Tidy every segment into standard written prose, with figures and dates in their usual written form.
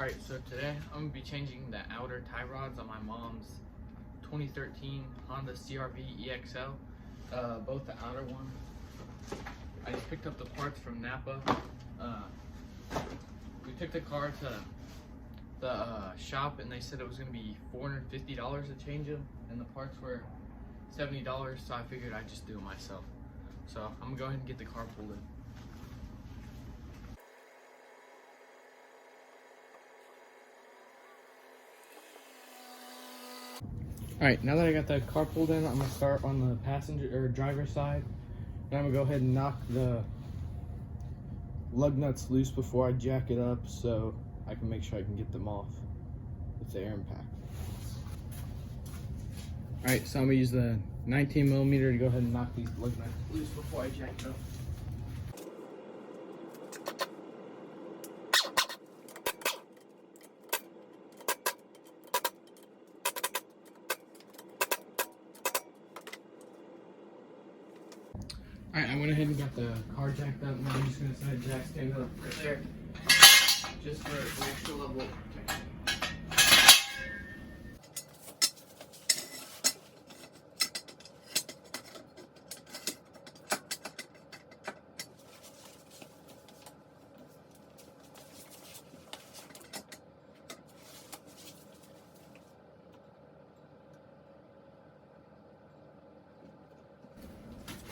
Alright, so today I'm going to be changing the outer tie rods on my mom's 2013 Honda CRV EX-L. Both the outer ones. I just picked up the parts from Napa. We took the car to the shop and they said it was going to be $450 to change them, and the parts were $70, so I figured I'd just do it myself. So I'm going to go ahead and get the car pulled in. Alright, now that I got the car pulled in, I'm going to start on the passenger or driver side. And I'm going to go ahead and knock the lug nuts loose before I jack it up so I can make sure I can get them off with the air impact. Alright, so I'm going to use the 19mm to go ahead and knock these lug nuts loose before I jack it up. Alright, I went ahead and got the car jacked up. Now I'm just going to set a jack stand up right there, just for an extra level of protection.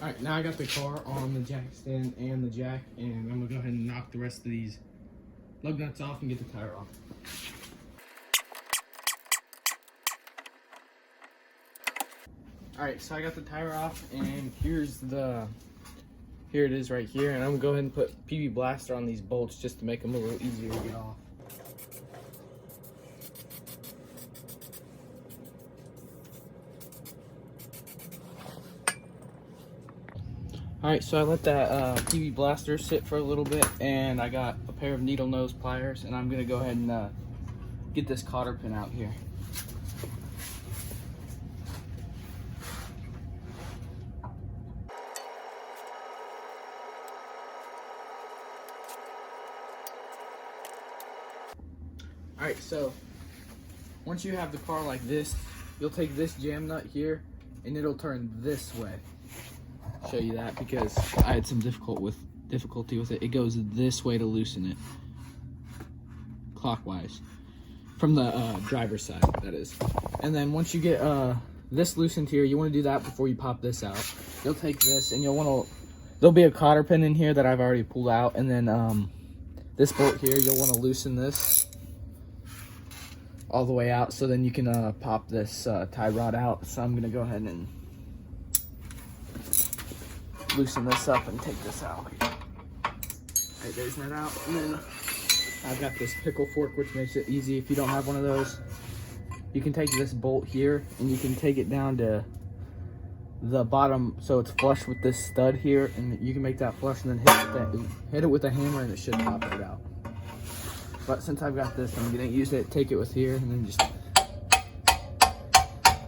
Alright, now I got the car on the jack stand and the jack, and I'm going to go ahead and knock the rest of these lug nuts off and get the tire off. Alright, so I got the tire off, and here it is right here, and I'm going to go ahead and put PB Blaster on these bolts just to make them a little easier to get off. Alright, so I let that PB Blaster sit for a little bit, and I got a pair of needle nose pliers, and I'm going to go ahead and get this cotter pin out here. Alright, so once you have the car like this, you'll take this jam nut here, and it'll turn this way. Show you that because I had some difficulty with it. It goes this way to loosen it, clockwise, from the driver's side, that is. And then once you get this loosened here, you want to do that before you pop this out. You'll take this and you'll want to, there'll be a cotter pin in here that I've already pulled out, and then this bolt here, you'll want to loosen this all the way out, so then you can pop this tie rod out. So I'm gonna go ahead and loosen this up and take this out. Right, there's that out. And then I've got this pickle fork, which makes it easy. If you don't have one of those, you can take this bolt here and you can take it down to the bottom so it's flush with this stud here, and you can make that flush and then hit it with a hammer and it should pop it out. But since I've got this, I'm gonna use it, take it with here, and then just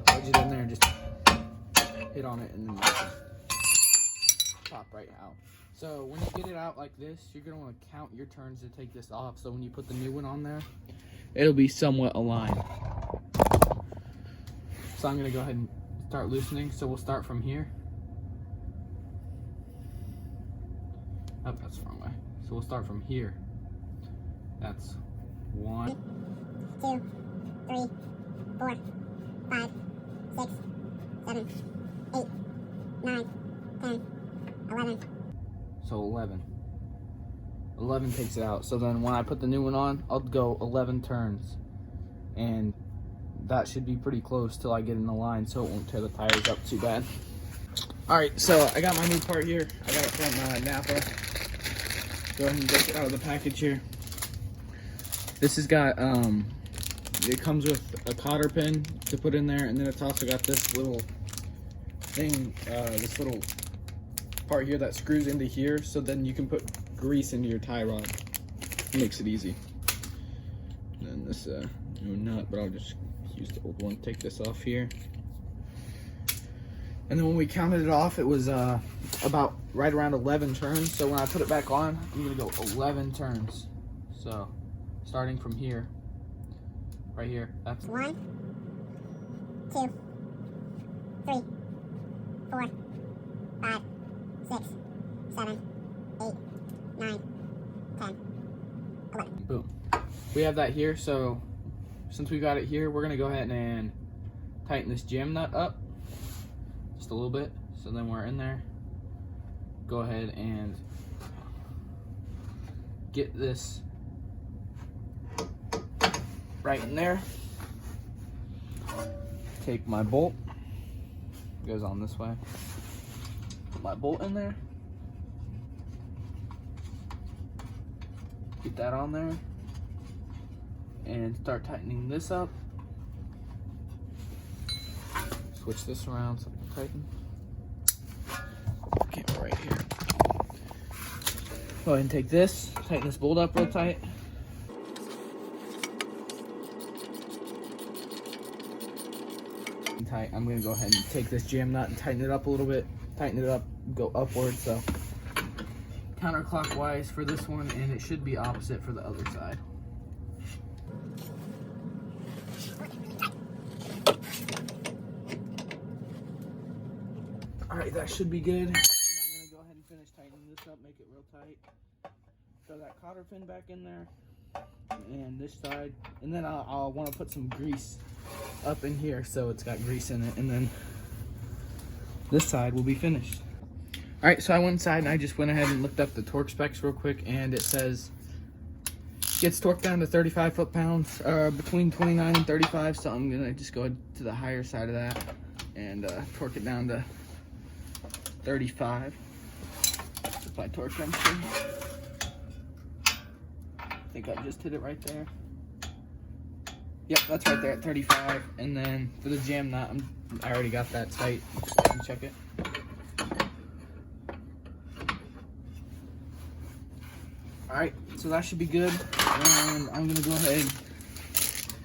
wedge it in there and just hit on it, and then pop right out. So when you get it out like this, you're going to want to count your turns to take this off, so when you put the new one on there, it'll be somewhat aligned. So I'm going to go ahead and start loosening. So we'll start from here. Oh, that's the wrong way. So we'll start from here. That's 1, 2, 3, 4, 5, 6, 7, 8, 9, 10, 11. So 11. 11 takes it out. So then when I put the new one on, I'll go 11 turns. And that should be pretty close till I get in the line, so it won't tear the tires up too bad. Alright, so I got my new part here. I got it from Napa. Go ahead and take it out of the package here. This has got, it comes with a cotter pin to put in there, and then it's also got this little thing, this little part here that screws into here, so then you can put grease into your tie rod. It makes it easy. And then this new nut, but I'll just use the old one. Take this off here. And then when we counted it off, it was about right around 11 turns. So when I put it back on, I'm gonna go 11 turns. So starting from here, right here. That's 1, 2, 3, 4, 5, 6, 7, 8, 9, 10, 11. Boom. We have that here, so since we got it here, we're gonna go ahead and tighten this jam nut up just a little bit. So then we're in there. Go ahead and get this right in there. Take my bolt, goes on this way. Put my bolt in there. Get that on there. And start tightening this up. Switch this around so I can tighten. Camera right here. Go ahead and take this, tighten this bolt up real tight. I'm gonna go ahead and take this jam nut and tighten it up a little bit. Tighten it up, go upward, so counterclockwise for this one, and it should be opposite for the other side. Alright, that should be good. And I'm gonna go ahead and finish tightening this up, make it real tight. Throw that cotter pin back in there, and this side, and then I'll want to put some grease up in here so it's got grease in it, and then this side will be finished. Alright, so I went inside and I just went ahead and looked up the torque specs real quick, and it says gets torque down to 35 foot-pounds, between 29 and 35, so I'm gonna just go to the higher side of that and torque it down to 35. Apply torque wrenching. I think I just hit it right there. Yep, that's right there at 35. And then for the jam nut, I already got that tight. Let me check it. Alright, so that should be good. And I'm gonna go ahead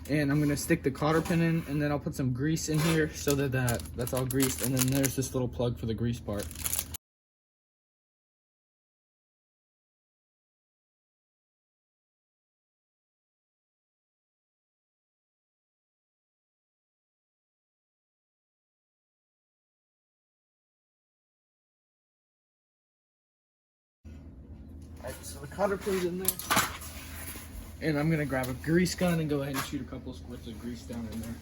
and I'm gonna stick the cotter pin in, and then I'll put some grease in here so that that's all greased. And then there's this little plug for the grease part. Alright, so the cotter pin's in there. And I'm gonna grab a grease gun and go ahead and shoot a couple of squirts of grease down in there.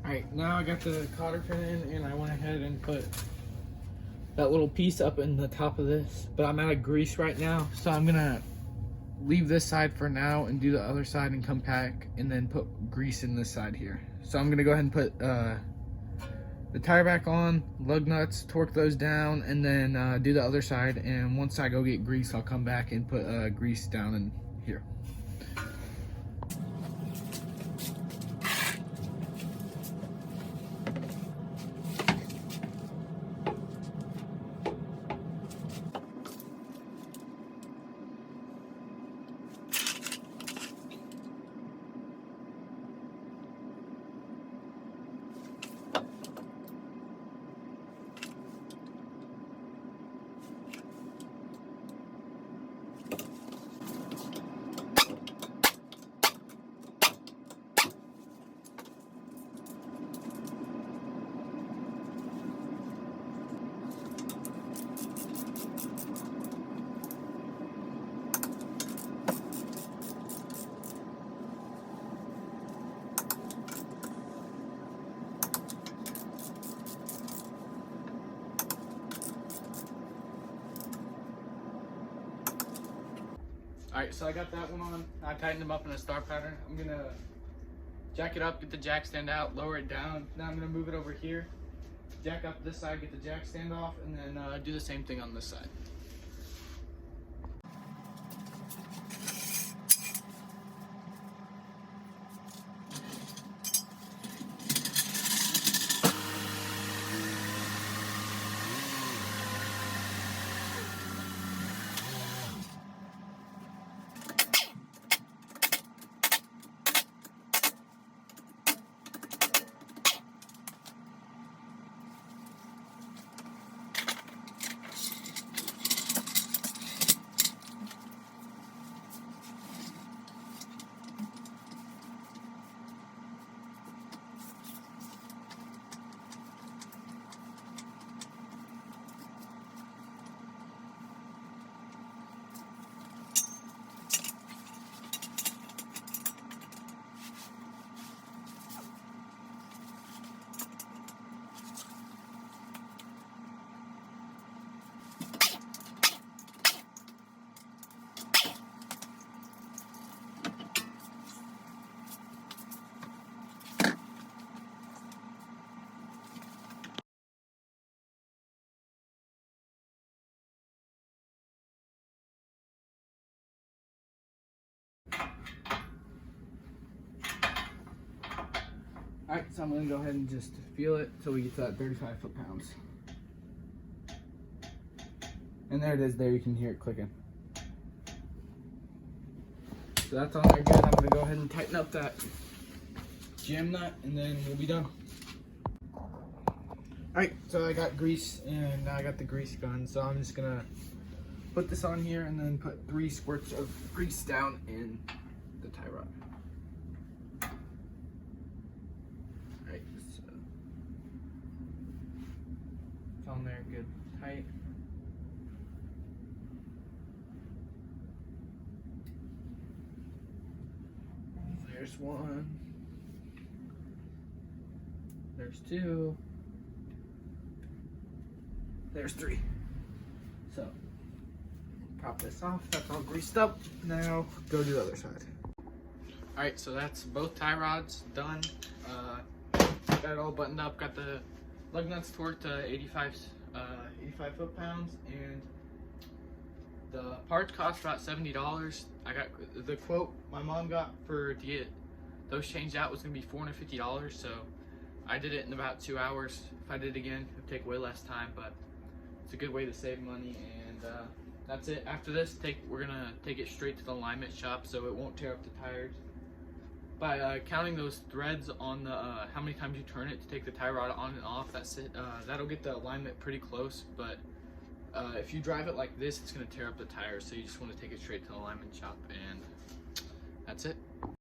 Alright, now I got the cotter pin in, and I went ahead and put that little piece up in the top of this. But I'm out of grease right now, so I'm gonna leave this side for now and do the other side and come back and then put grease in this side here. So I'm gonna go ahead and put the tire back on, lug nuts, torque those down, and then do the other side. And once I go get grease, I'll come back and put grease down in here. Alright, so I got that one on. I tightened them up in a star pattern. I'm gonna jack it up, get the jack stand out, lower it down. Now I'm gonna move it over here, jack up this side, get the jack stand off, and then do the same thing on this side. Alright, so I'm going to go ahead and just feel it until we get to that 35 foot-pounds. And there it is there, you can hear it clicking. So that's on there good. I'm going to go ahead and tighten up that jam nut and then we'll be done. Alright, so I got grease and now I got the grease gun, so I'm just going to put this on here and then put 3 squirts of grease down in the tie rod. Alright, so it's on there good tight. There's 1. There's 2. There's 3. So, pop this off. That's all greased up. Now, go to the other side. Alright, so that's both tie rods done. Got it all buttoned up. Got the lug nuts torqued to 85 foot-pounds. And the parts cost about $70. I got the quote my mom got for to get those changed out was going to be $450. So, I did it in about 2 hours. If I did it again, it would take way less time, but it's a good way to save money. And that's it. After this, we're gonna take it straight to the alignment shop so it won't tear up the tires. By counting those threads on the how many times you turn it to take the tie rod on and off, that's it. That'll get the alignment pretty close. But if you drive it like this, it's gonna tear up the tires. So you just want to take it straight to the alignment shop, and that's it.